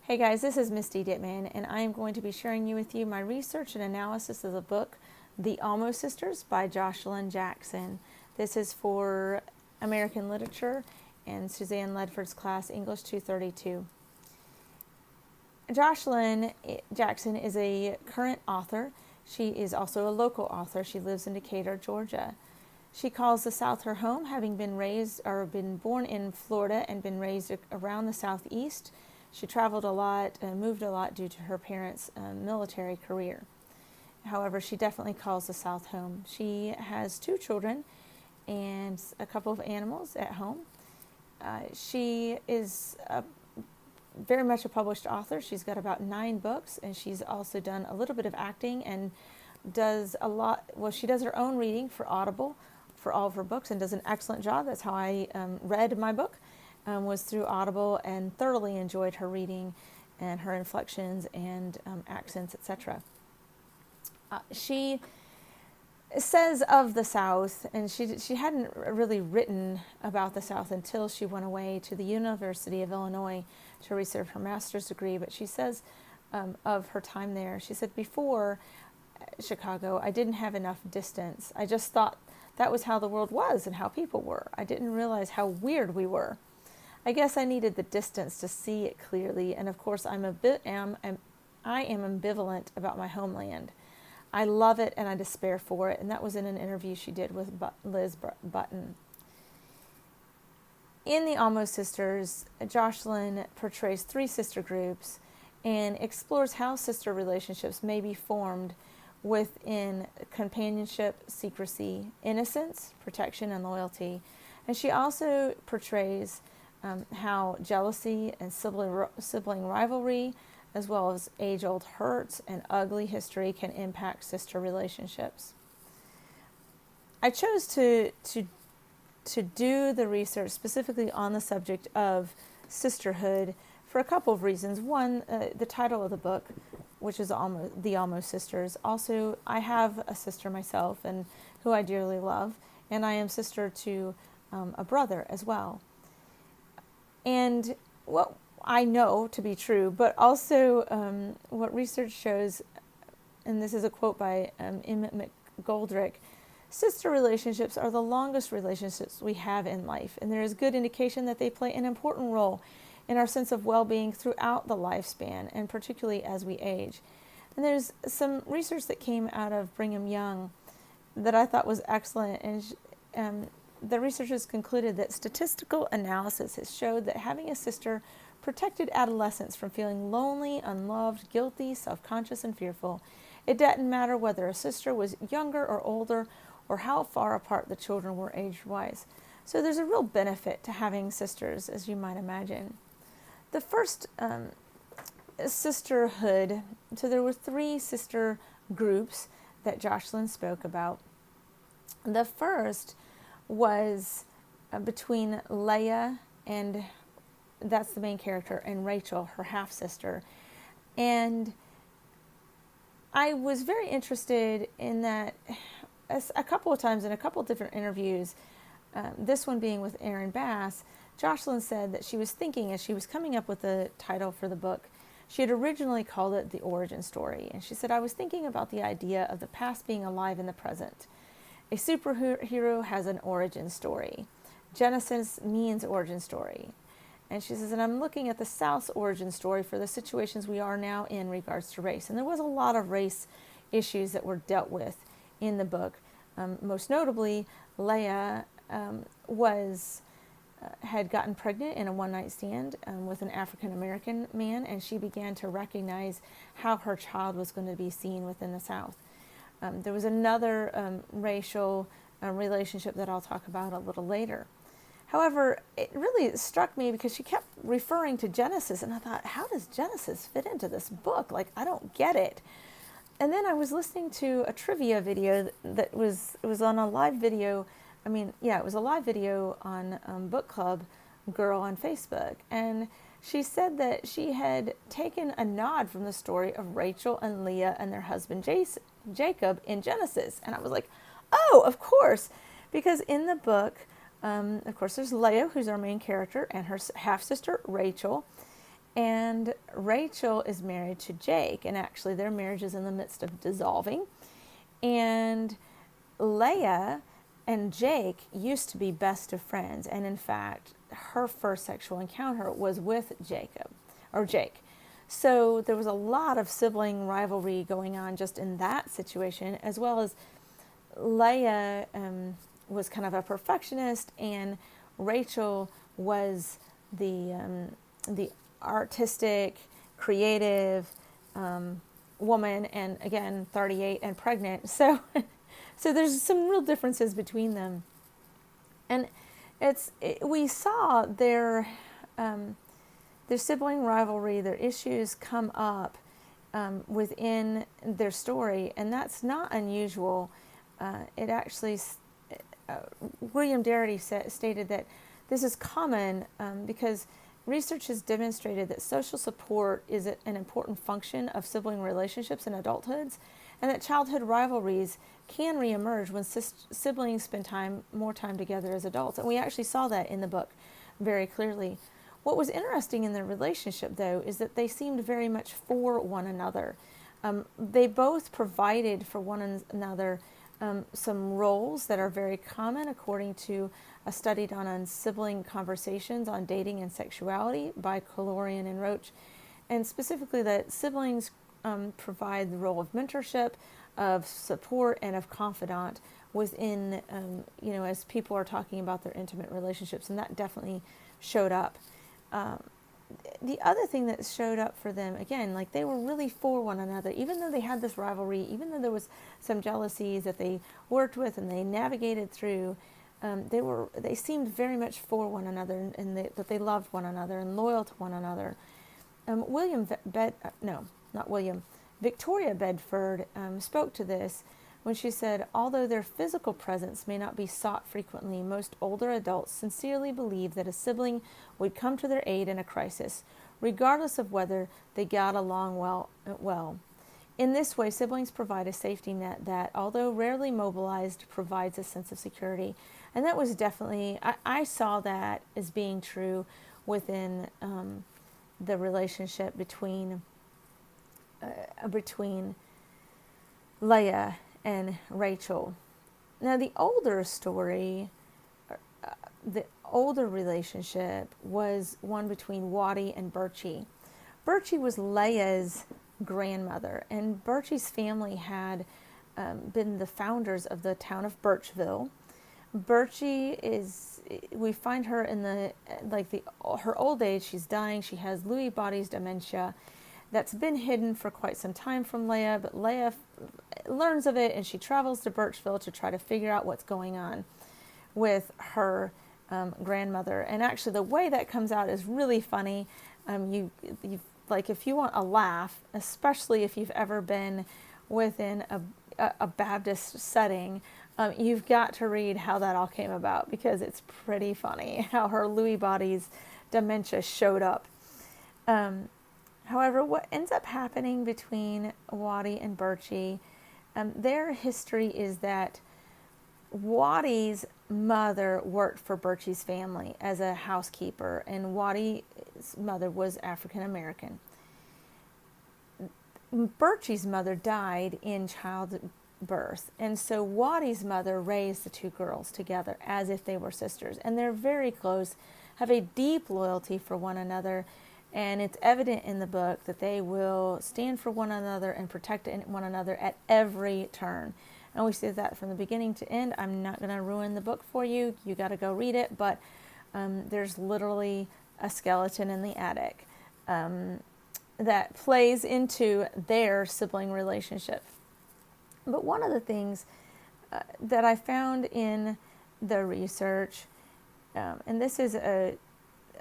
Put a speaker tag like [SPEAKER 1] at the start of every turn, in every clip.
[SPEAKER 1] Hey guys, this is Misty Dittman, and I am going to be sharing with you my research and analysis of the book, The Almost Sisters by Jocelyn Jackson. This is for American Literature and Suzan Ledford's class, English 232. Jocelyn Jackson is a current author. She is also a local author. She lives in Decatur, Georgia. She calls the South her home, having been born in Florida and been raised around the Southeast. She traveled a lot and moved a lot due to her parents' military career. However, she definitely calls the South home. She has 2 children and a couple of animals at home. She is very much a published author. She's got about 9 books, and she's also done a little bit of acting and does a lot. Well, she does her own reading for Audible for all of her books and does an excellent job. That's how I read my book. Was through Audible, and thoroughly enjoyed her reading and her inflections and accents, etc. She says of the South, and she hadn't really written about the South until she went away to the University of Illinois to receive her master's degree, but she says of her time there, she said, before Chicago, I didn't have enough distance. I just thought that was how the world was and how people were. I didn't realize how weird we were. I guess I needed the distance to see it clearly, and of course I am ambivalent about my homeland. I love it and I despair for it, and that was in an interview she did with Liz Button. In The Almost Sisters, Jocelyn portrays 3 sister groups and explores how sister relationships may be formed within companionship, secrecy, innocence, protection, and loyalty. And she also portrays how jealousy and sibling rivalry, as well as age-old hurts and ugly history, can impact sister relationships. I chose to do the research specifically on the subject of sisterhood for a couple of reasons. One, the title of the book, which is The Almost Sisters. Also, I have a sister myself, and who I dearly love, and I am sister to a brother as well. And what I know to be true, but also what research shows, and this is a quote by Emmett McGoldrick, sister relationships are the longest relationships we have in life, and there is good indication that they play an important role in our sense of well-being throughout the lifespan, and particularly as we age. And there's some research that came out of Brigham Young that I thought was excellent, and the researchers concluded that statistical analysis has showed that having a sister protected adolescents from feeling lonely, unloved, guilty, self-conscious, and fearful. It didn't matter whether a sister was younger or older, or how far apart the children were age-wise. So there's a real benefit to having sisters, as you might imagine. The first sisterhood, so there were 3 sister groups that Jocelyn spoke about. The first was between Leah, and that's the main character, and Rachel, her half-sister. And I was very interested in that a couple of times in a couple of different interviews, this one being with Aaron Bass. Jocelyn said that she was thinking, as she was coming up with the title for the book, she had originally called it The Origin Story. And she said, I was thinking about the idea of the past being alive in the present. A superhero has an origin story. Genesis means origin story. And she says, and I'm looking at the South's origin story for the situations we are now in regards to race. And there was a lot of race issues that were dealt with in the book. Most notably, Leah had gotten pregnant in a one-night stand with an African-American man, and she began to recognize how her child was going to be seen within the South. There was another racial relationship that I'll talk about a little later. However, it really struck me because she kept referring to Genesis, and I thought, how does Genesis fit into this book? Like, I don't get it. And then I was listening to a trivia video it was on a live video. It was a live video on Book Club Girl on Facebook, and she said that she had taken a nod from the story of Rachel and Leah and their husband Jacob in Genesis. And I was like, oh, of course, because in the book, of course, there's Leah, who's our main character, and her half-sister Rachel. And Rachel is married to Jake, and actually their marriage is in the midst of dissolving. And Leah and Jake used to be best of friends, and in fact, her first sexual encounter was with Jake. So there was a lot of sibling rivalry going on just in that situation, as well as Leah was kind of a perfectionist, and Rachel was the artistic, creative woman, and again, 38 and pregnant. So, so there's some real differences between them, and we saw their sibling rivalry, their issues come up within their story, and that's not unusual. It actually, William Darity stated that this is common because research has demonstrated that social support is an important function of sibling relationships in adulthoods, and that childhood rivalries can reemerge when siblings spend more time together as adults. And we actually saw that in the book very clearly. What was interesting in their relationship, though, is that they seemed very much for one another. They both provided for one another some roles that are very common according to a study done on sibling conversations on dating and sexuality by Colorian and Roach, and specifically that siblings provide the role of mentorship, of support, and of confidant within, as people are talking about their intimate relationships, and that definitely showed up. The other thing that showed up for them, again, like they were really for one another, even though they had this rivalry, even though there was some jealousies that they worked with and they navigated through, they seemed very much for one another, and that they loved one another and loyal to one another. Victoria Bedford spoke to this when she said, although their physical presence may not be sought frequently, most older adults sincerely believe that a sibling would come to their aid in a crisis, regardless of whether they got along well. In this way, siblings provide a safety net that, although rarely mobilized, provides a sense of security. And that was definitely, I saw that as being true within the relationship between Leah and Rachel. Now, the older story, the older relationship was one between Watty and Birchie. Birchie was Leah's grandmother, and Birchie's family had been the founders of the town of Birchville. Birchie we find her in her old age. She's dying. She has Lewy body's dementia that's been hidden for quite some time from Leah, but Leah learns of it, and she travels to Birchville to try to figure out what's going on with her grandmother. And actually, the way that comes out is really funny. If you want a laugh, especially if you've ever been within a Baptist setting, you've got to read how that all came about, because it's pretty funny how her Lewy body's dementia showed up. However, what ends up happening between Watty and Birchie, their history is that Watty's mother worked for Birchie's family as a housekeeper, and Watty's mother was African American. Birchie's mother died in childbirth, and so Watty's mother raised the two girls together as if they were sisters, and they're very close, have a deep loyalty for one another. And it's evident in the book that they will stand for one another and protect one another at every turn. And we see that from the beginning to end. I'm not going to ruin the book for you. You got to go read it. But there's literally a skeleton in the attic that plays into their sibling relationship. But one of the things that I found in the research, and this is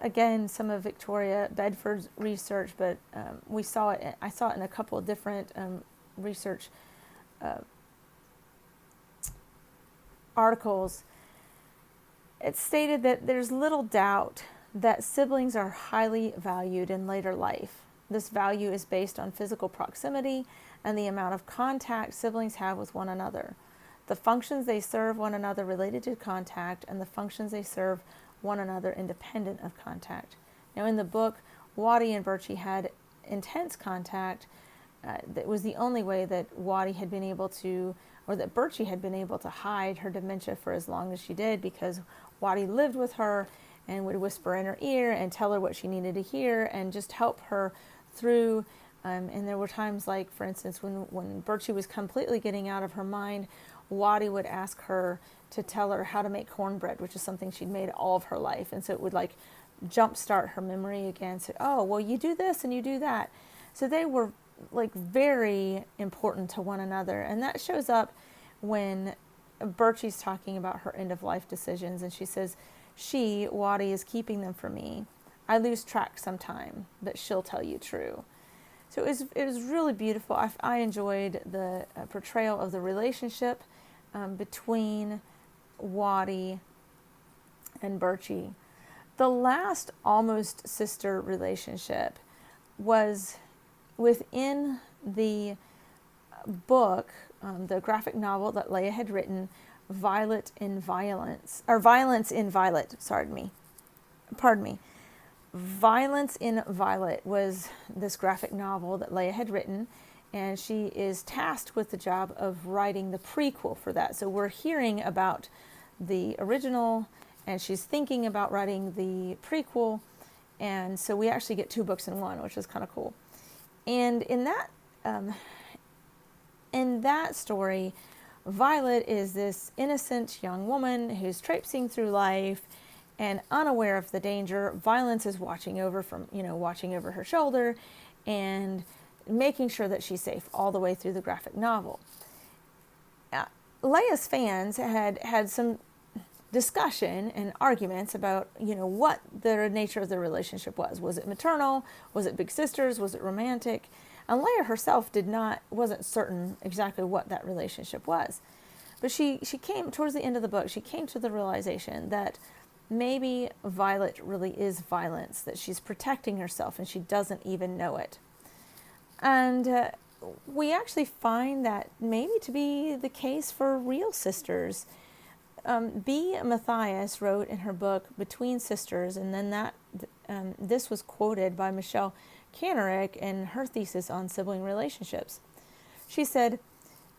[SPEAKER 1] again, some of Victoria Bedford's research, but I saw it in a couple of different research articles. It stated that there's little doubt that siblings are highly valued in later life. This value is based on physical proximity and the amount of contact siblings have with one another, the functions they serve one another related to contact, and the functions they serve one another independent of contact. Now, in the book, Waddy and Birchie had intense contact. That was the only way that Waddy had been able to, or that Birchie had been able to hide her dementia for as long as she did, because Waddy lived with her and would whisper in her ear and tell her what she needed to hear and just help her through. And there were times, like, for instance, when Birchie was completely getting out of her mind, Waddy would ask her to tell her how to make cornbread, which is something she'd made all of her life. And so it would, like, jumpstart her memory again. So, oh, well, you do this and you do that. So they were, like, very important to one another. And that shows up when Birchie's talking about her end-of-life decisions. And she says, Waddy, is keeping them from me. I lose track sometime, but she'll tell you true. So it was really beautiful. I enjoyed the portrayal of the relationship between Waddy and Birchie. The last almost sister relationship was within the book, the graphic novel that Leah had written, Violence in Violet. Violence in Violet was this graphic novel that Leah had written, and she is tasked with the job of writing the prequel for that. So we're hearing about the original, and she's thinking about writing the prequel, and so we actually get 2 books in one, which is kind of cool. And in that story, Violet is this innocent young woman who's traipsing through life and unaware of the danger. Violence is watching over her shoulder and making sure that she's safe all the way through the graphic novel. Leah's fans had some discussion and arguments about, what the nature of the relationship was. Was it maternal? Was it big sisters? Was it romantic? And Leah herself wasn't certain exactly what that relationship was. But she came, towards the end of the book, she came to the realization that maybe Violet really is violence, that she's protecting herself and she doesn't even know it. And we actually find that maybe to be the case for real sisters. B. Mathias wrote in her book Between Sisters, and then this was quoted by Michelle Kanarick in her thesis on sibling relationships. She said,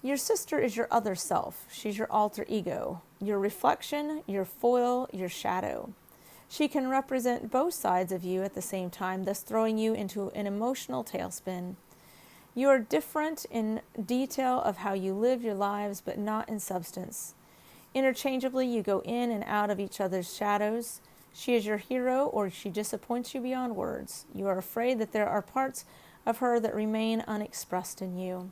[SPEAKER 1] "Your sister is your other self. She's your alter ego, your reflection, your foil, your shadow. She can represent both sides of you at the same time, thus throwing you into an emotional tailspin. You are different in detail of how you live your lives, but not in substance. Interchangeably, you go in and out of each other's shadows. She is your hero, or she disappoints you beyond words. You are afraid that there are parts of her that remain unexpressed in you."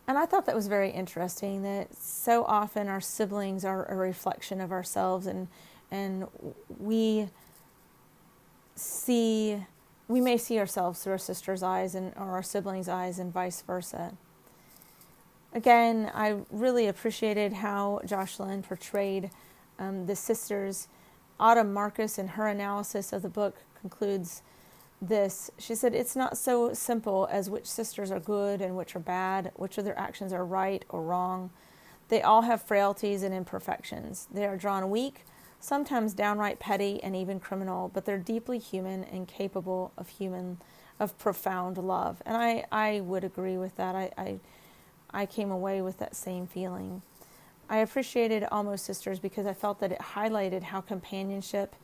[SPEAKER 1] And I thought that was very interesting, that so often our siblings are a reflection of ourselves, and we may see ourselves through our sister's eyes or our siblings' eyes, and vice versa. Again, I really appreciated how Jocelyn portrayed the sisters. Autumn Marcus, in her analysis of the book, concludes this. She said, "It's not so simple as which sisters are good and which are bad, which of their actions are right or wrong. They all have frailties and imperfections. They are drawn weak, sometimes downright petty and even criminal, but they're deeply human and capable of profound love." And I would agree with that. I came away with that same feeling. I appreciated Almost Sisters because I felt that it highlighted how companionship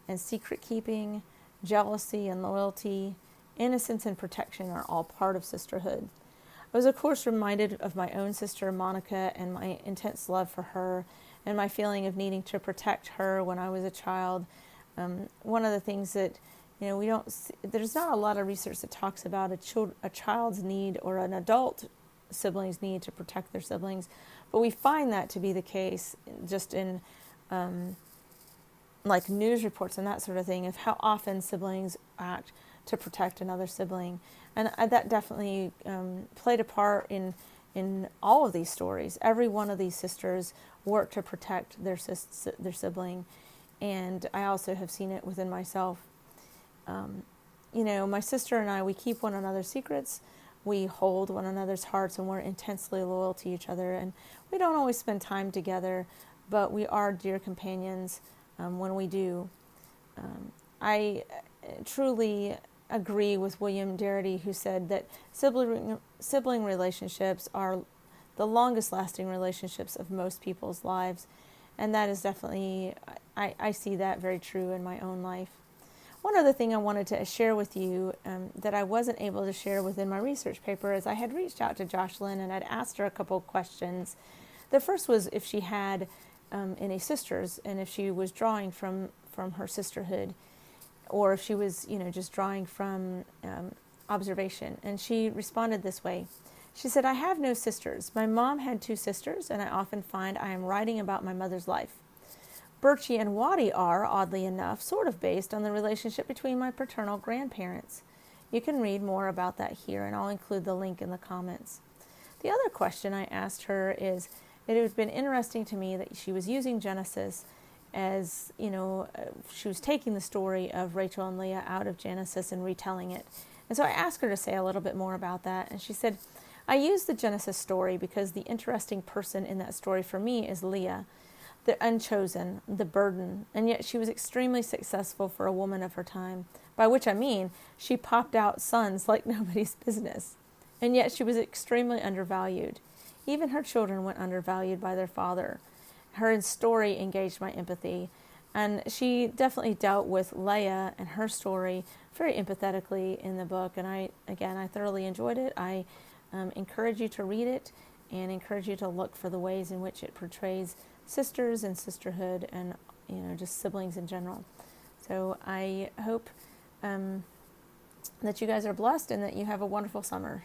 [SPEAKER 1] and secret keeping, jealousy and loyalty, innocence and protection are all part of sisterhood. I was, of course, reminded of my own sister, Monica, and my intense love for her, and my feeling of needing to protect her when I was a child. One of the things that we don't see, there's not a lot of research that talks about a child's need or an adult siblings' need to protect their siblings, but we find that to be the case just in like news reports and that sort of thing, of how often siblings act to protect another sibling. And that definitely played a part in all of these stories. Every one of these sisters worked to protect their sibling, and I also have seen it within myself. My sister and I, we keep one another's secrets, we hold one another's hearts, and we're intensely loyal to each other. And we don't always spend time together, but we are dear companions when we do. I truly agree with William Darity, who said that sibling relationships are the longest lasting relationships of most people's lives. And that is definitely, I see that very true in my own life. One other thing I wanted to share with you that I wasn't able to share within my research paper is I had reached out to Jocelyn and I'd asked her a couple of questions. The first was if she had any sisters and if she was drawing from her sisterhood, or if she was, just drawing from observation. And she responded this way. She said, "I have no sisters. My mom had 2 sisters, and I often find I am writing about my mother's life. Birchie and Waddy are, oddly enough, sort of based on the relationship between my paternal grandparents. You can read more about that here, and I'll include the link in the comments." The other question I asked her is, it has been interesting to me that she was using Genesis as, she was taking the story of Rachel and Leah out of Genesis and retelling it. And so I asked her to say a little bit more about that. And she said, "I use the Genesis story because the interesting person in that story for me is Leah, the unchosen, the burden, and yet she was extremely successful for a woman of her time, by which I mean she popped out sons like nobody's business, and yet she was extremely undervalued. Even her children went undervalued by their father. Her story engaged my empathy, and she definitely dealt with Leah and her story very empathetically in the book, and I thoroughly enjoyed it. I encourage you to read it and encourage you to look for the ways in which it portrays sisters and sisterhood and just siblings in general. So I hope that you guys are blessed and that you have a wonderful summer.